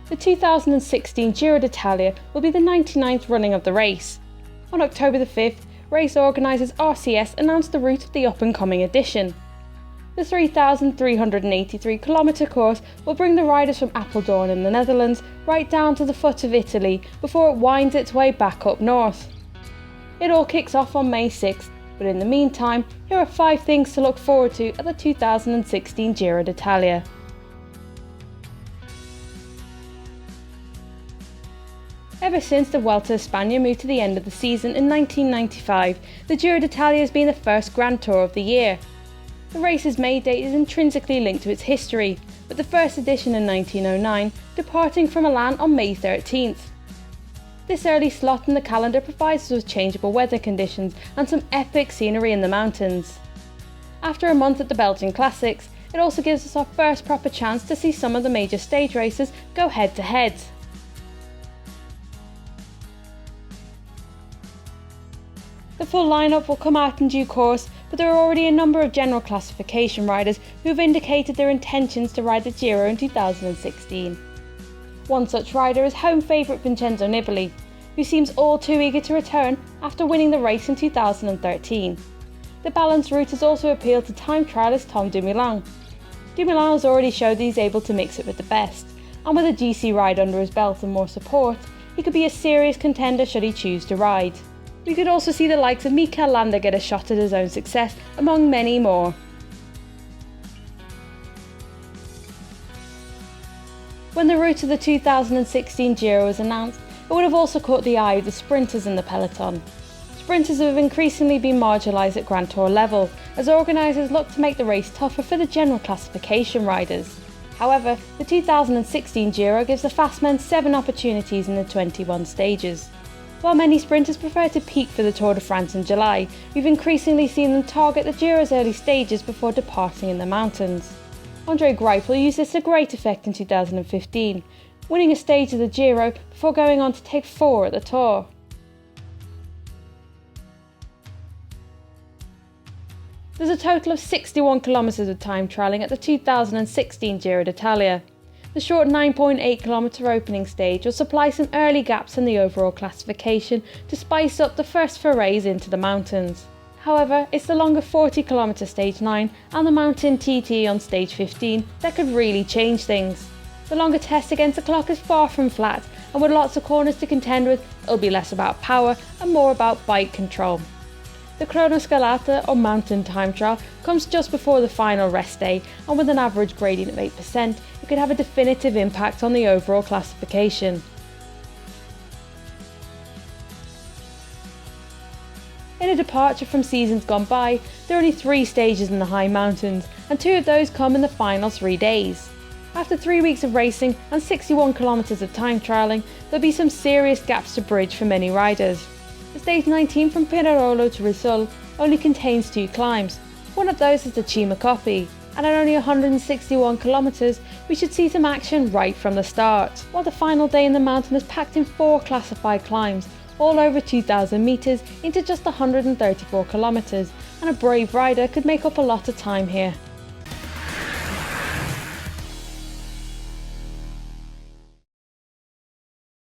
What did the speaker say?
The 2016 Giro d'Italia will be the 99th running of the race. On October the 5th, race organisers RCS announced the route of the up-and-coming edition. The 3,383km course will bring the riders from Apeldoorn in the Netherlands right down to the foot of Italy before it winds its way back up north. It all kicks off on May 6th, but in the meantime, here are 5 things to look forward to at the 2016 Giro d'Italia. Ever since the Vuelta a España moved to the end of the season in 1995, the Giro d'Italia has been the first Grand Tour of the year. The race's May date is intrinsically linked to its history, with the first edition in 1909 departing from Milan on May 13th. This early slot in the calendar provides us with changeable weather conditions and some epic scenery in the mountains. After a month at the Belgian Classics, it also gives us our first proper chance to see some of the major stage races go head to head. The full lineup will come out in due course, but there are already a number of general classification riders who have indicated their intentions to ride the Giro in 2016. One such rider is home favourite Vincenzo Nibali, who seems all too eager to return after winning the race in 2013. The balanced route has also appealed to time trialist Tom Dumoulin. Dumoulin has already showed that he's able to mix it with the best, and with a GC ride under his belt and more support, he could be a serious contender should he choose to ride. We could also see the likes of Mikel Landa get a shot at his own success, among many more. When the route of the 2016 Giro was announced, it would have also caught the eye of the sprinters in the peloton. Sprinters have increasingly been marginalised at Grand Tour level, as organisers look to make the race tougher for the general classification riders. However, the 2016 Giro gives the fast men 7 opportunities in the 21 stages. While many sprinters prefer to peak for the Tour de France in July, we've increasingly seen them target the Giro's early stages before departing in the mountains. Andre Greipel used this to great effect in 2015, winning a stage of the Giro before going on to take 4 at the Tour. There's a total of 61 kilometres of time trialling at the 2016 Giro d'Italia. The short 9.8km opening stage will supply some early gaps in the overall classification to spice up the first forays into the mountains. However, it's the longer 40km stage 9 and the mountain TT on stage 15 that could really change things. The longer test against the clock is far from flat, and with lots of corners to contend with, it'll be less about power and more about bike control. The Cronoscalata or mountain time trial comes just before the final rest day, and with an average gradient of 8%, it could have a definitive impact on the overall classification. In a departure from seasons gone by, there are only 3 stages in the high mountains, and 2 of those come in the final 3 days. After 3 weeks of racing and 61 kilometres of time trialling, there'll be some serious gaps to bridge for many riders. The stage 19 from Pinerolo to Risul only contains 2 climbs. One of those is the Cima Coppi, and at only 161 kilometres, we should see some action right from the start. While the final day in the mountain is packed in 4 classified climbs, all over 2,000 metres into just 134 kilometres, and a brave rider could make up a lot of time here.